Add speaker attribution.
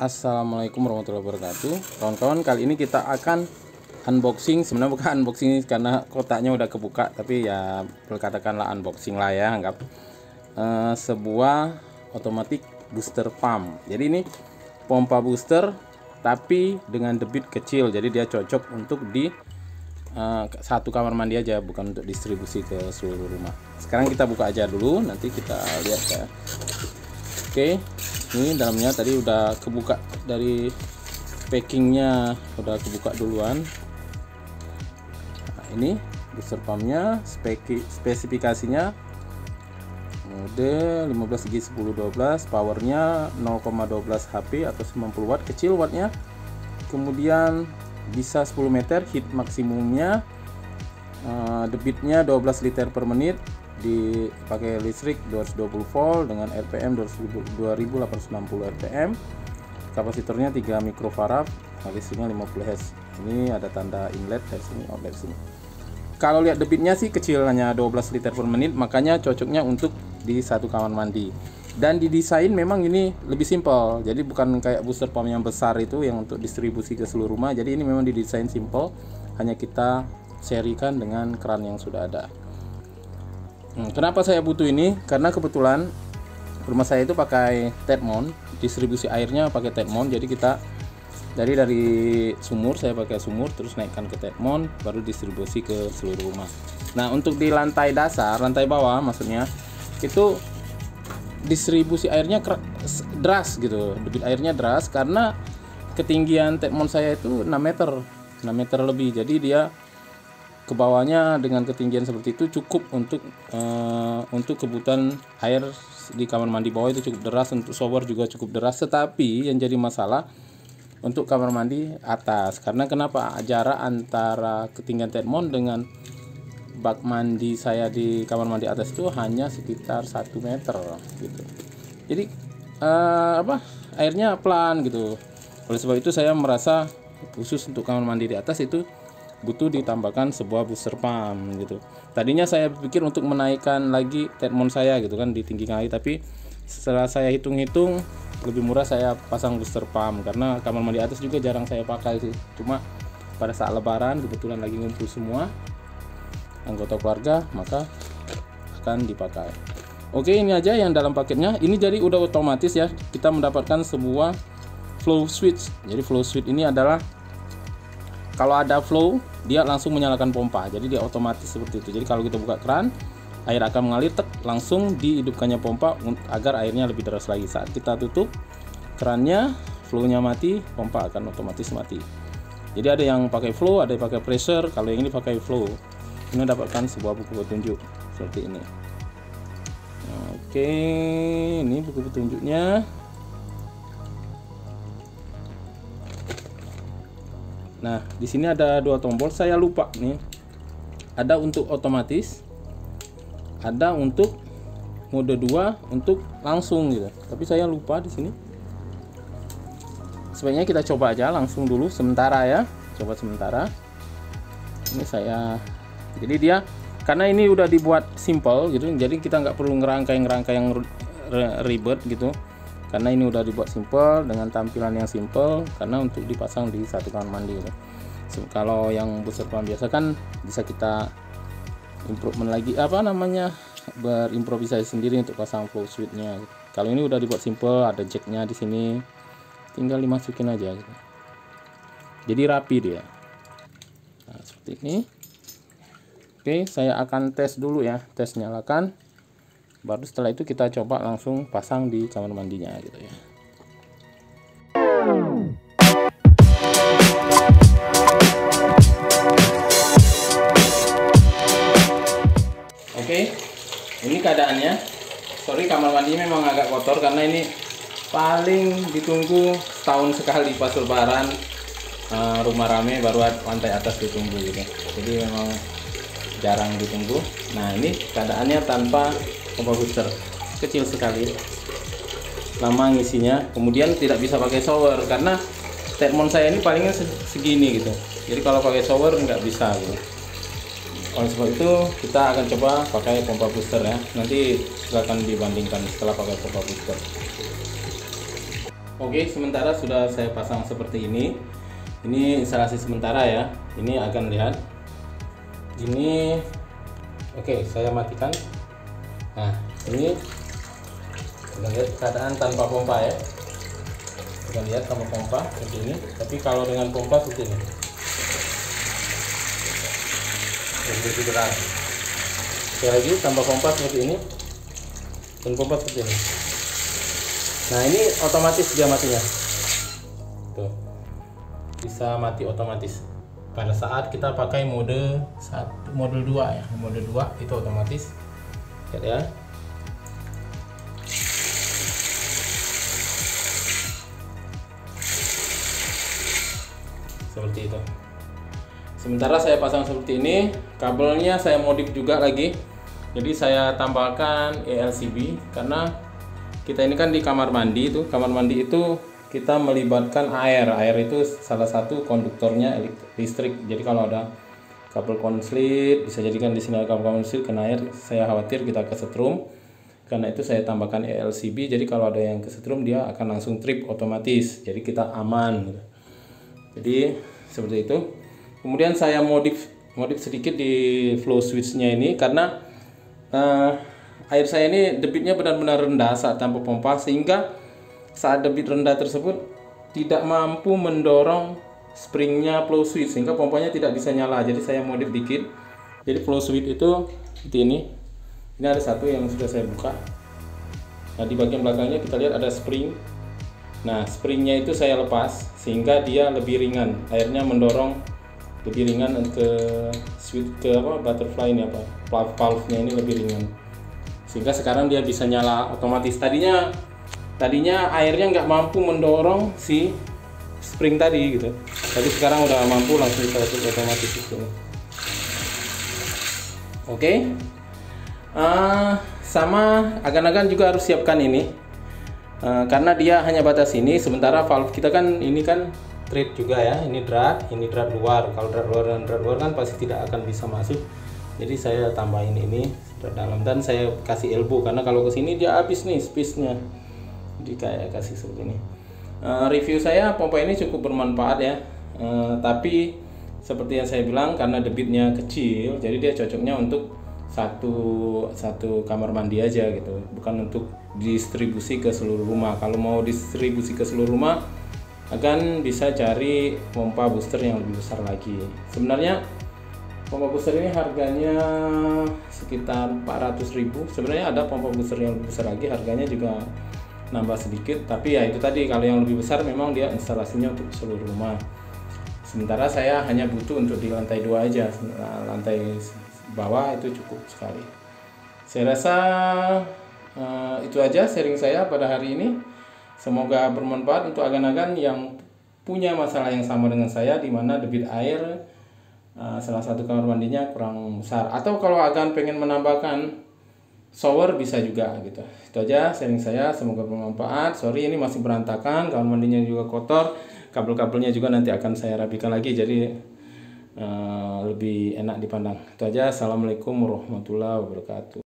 Speaker 1: Assalamualaikum warahmatullahi wabarakatuh. Kawan-kawan, kali ini kita akan unboxing. Sebenarnya bukan unboxing karena kotaknya udah kebuka, tapi ya katakanlah unboxing lah ya, anggap sebuah otomatis booster pump. Jadi ini pompa booster tapi dengan debit kecil, jadi dia cocok untuk di satu kamar mandi aja, bukan untuk distribusi ke seluruh rumah. Sekarang kita buka aja dulu, nanti kita lihat ya. Oke, ini dalamnya tadi udah kebuka, dari packingnya udah kebuka duluan. Nah, ini booster pumpnya, spesifikasinya mode 15G1012, powernya 0,12 HP atau 90 watt, kecil wattnya. Kemudian bisa 10 meter, heat maksimumnya, debitnya 12 liter per menit, dipakai listrik 220 volt dengan RPM 2860 RPM, kapasitornya 3 mikrofarad, listriknya 50 Hz. Ini ada tanda inlet dari sini, outlet sini. Kalau lihat debitnya sih kecil, hanya 12 liter per menit, makanya cocoknya untuk di satu kamar mandi. Dan didesain memang ini lebih simpel, jadi bukan kayak booster pump yang besar itu yang untuk distribusi ke seluruh rumah. Jadi ini memang didesain simpel, hanya kita serikan dengan keran yang sudah ada. Kenapa saya butuh ini? Karena kebetulan rumah saya itu pakai Tedmont, distribusi airnya pakai Tedmont. Jadi kita dari sumur, saya pakai sumur terus naikkan ke Tedmont, baru distribusi ke seluruh rumah. Nah, untuk di lantai dasar, lantai bawah maksudnya, itu distribusi airnya deras gitu, debit airnya deras karena ketinggian Tedmont saya itu 6 meter lebih. Jadi dia ke bawahnya dengan ketinggian seperti itu cukup untuk kebutuhan air di kamar mandi bawah itu cukup deras, untuk shower juga cukup deras. Tetapi yang jadi masalah untuk kamar mandi atas, karena kenapa, jarak antara ketinggian Tedmont dengan bak mandi saya di kamar mandi atas itu hanya sekitar 1 meter gitu. Jadi airnya pelan gitu. Oleh sebab itu saya merasa khusus untuk kamar mandi di atas itu butuh ditambahkan sebuah booster pump gitu. Tadinya saya pikir untuk menaikkan lagi Tedmont saya gitu kan, ditinggikan lagi, tapi setelah saya hitung-hitung lebih murah saya pasang booster pump, karena kamar mandi atas juga jarang saya pakai sih. Cuma pada saat lebaran kebetulan lagi ngumpul semua anggota keluarga, maka akan dipakai. Oke, ini aja yang dalam paketnya. Ini jadi udah otomatis ya, kita mendapatkan sebuah flow switch. Jadi flow switch ini adalah kalau ada flow dia langsung menyalakan pompa, jadi dia otomatis seperti itu. Jadi kalau kita buka keran, air akan mengalir, langsung dihidupkannya pompa agar airnya lebih deras lagi. Saat kita tutup kerannya, flownya mati, pompa akan otomatis mati. Jadi ada yang pakai flow, ada yang pakai pressure. Kalau yang ini pakai flow. Ini dapatkan sebuah buku petunjuk seperti ini. Oke, ini buku petunjuknya. Nah, di sini ada 2 tombol, saya lupa nih. Ada untuk otomatis, ada untuk mode 2 untuk langsung gitu. Tapi saya lupa di sini. Sebaiknya kita coba aja langsung dulu sementara ya. Coba sementara. Ini saya, jadi dia karena ini udah dibuat simple gitu, jadi kita nggak perlu ngerangkai yang ribet gitu. Karena ini udah dibuat simple dengan tampilan yang simple, karena untuk dipasang di satu kamar mandi gitu. Kalau yang booster pump biasa kan bisa kita improvement lagi, berimprovisasi sendiri untuk pasang flow switch-nya gitu. Kalau ini udah dibuat simple, ada jacknya di sini, tinggal dimasukin aja gitu. Jadi rapi dia. Nah, seperti ini. Oke, saya akan tes dulu ya, tes nyalakan. Baru setelah itu kita coba langsung pasang di kamar mandinya gitu ya. Oke, ini keadaannya. Sorry, kamar mandi memang agak kotor karena ini paling ditunggu setahun sekali pas lebaran. Rumah rame baru lantai atas ditunggu gitu. Jadi memang jarang ditunggu. Nah, ini keadaannya tanpa pompa booster, kecil sekali, lama ngisinya. Kemudian tidak bisa pakai shower karena Tedmont saya ini palingnya segini gitu. Jadi kalau pakai shower nggak bisa gitu. Oleh sebab itu kita akan coba pakai pompa booster ya. Nanti silakan dibandingkan setelah pakai pompa booster. Oke, sementara sudah saya pasang seperti ini. Ini instalasi sementara ya. Ini akan lihat. Ini oke, saya matikan. Nah, ini kita lihat keadaan tanpa pompa ya. Kita lihat tanpa pompa seperti ini. Tapi kalau dengan pompa seperti ini. Lebih deras. Sekali lagi tanpa pompa seperti ini. Dan pompa seperti ini. Nah, ini otomatis dia matinya. Tuh. Bisa mati otomatis. Pada saat kita pakai mode 2 ya. Mode 2 itu otomatis. Lihat ya. Seperti itu. Sementara saya pasang seperti ini, kabelnya saya modif juga lagi. Jadi saya tambahkan ELCB karena kita ini kan di kamar mandi itu. Kamar mandi itu kita melibatkan air. Air itu salah satu konduktornya listrik. Jadi kalau ada kabel konslet, bisa jadikan di sini ada kabel konslet kena air, saya khawatir kita kesetrum. Karena itu saya tambahkan ELCB. Jadi kalau ada yang kesetrum dia akan langsung trip otomatis. Jadi kita aman. Jadi seperti itu. Kemudian saya modif sedikit di flow switch-nya ini karena air saya ini debitnya benar-benar rendah saat tanpa pompa, sehingga saat debit rendah tersebut tidak mampu mendorong springnya flow switch sehingga pompanya tidak bisa nyala. Jadi saya modif dikit. Jadi flow switch itu seperti ini. Ini ada satu yang sudah saya buka. Nah, di bagian belakangnya kita lihat ada spring. Nah, springnya itu saya lepas sehingga dia lebih ringan. Airnya mendorong lebih ringan ke switch ke butterfly ini valve-nya ini lebih ringan. Sehingga sekarang dia bisa nyala otomatis. Tadinya airnya nggak mampu mendorong si spring tadi gitu. Tapi sekarang udah mampu langsung otomatis gitu. Oke. Sama agan-agan juga harus siapkan ini. Karena dia hanya batas ini, sementara valve kita kan ini kan thread juga ya. Ini drat luar. Kalau drat luar dan drat luar kan pasti tidak akan bisa masuk. Jadi saya tambahin ini drat dalam dan saya kasih elbow karena kalau ke sini dia habis nih space-nya. Jadi kayak kasih seperti ini. Review saya pompa ini cukup bermanfaat ya. Tapi seperti yang saya bilang karena debitnya kecil, jadi dia cocoknya untuk satu kamar mandi aja gitu, bukan untuk distribusi ke seluruh rumah. Kalau mau distribusi ke seluruh rumah, akan bisa cari pompa booster yang lebih besar lagi. Sebenarnya pompa booster ini harganya sekitar 400.000. Sebenarnya ada pompa booster yang lebih besar lagi, harganya juga nambah sedikit. Tapi ya itu tadi, kalau yang lebih besar memang dia instalasinya untuk seluruh rumah. Sementara saya hanya butuh untuk di lantai 2 aja. Lantai bawah itu cukup sekali. Saya rasa itu aja sharing saya pada hari ini. Semoga bermanfaat untuk agan-agan yang punya masalah yang sama dengan saya, di mana debit air salah satu kamar mandinya kurang besar, atau kalau agan pengen menambahkan shower bisa juga gitu. Itu aja sharing saya, semoga bermanfaat. Sorry ini masih berantakan, kamar mandinya juga kotor, kabel-kabelnya juga nanti akan saya rapikan lagi jadi lebih enak dipandang. Itu aja. Assalamualaikum warahmatullahi wabarakatuh.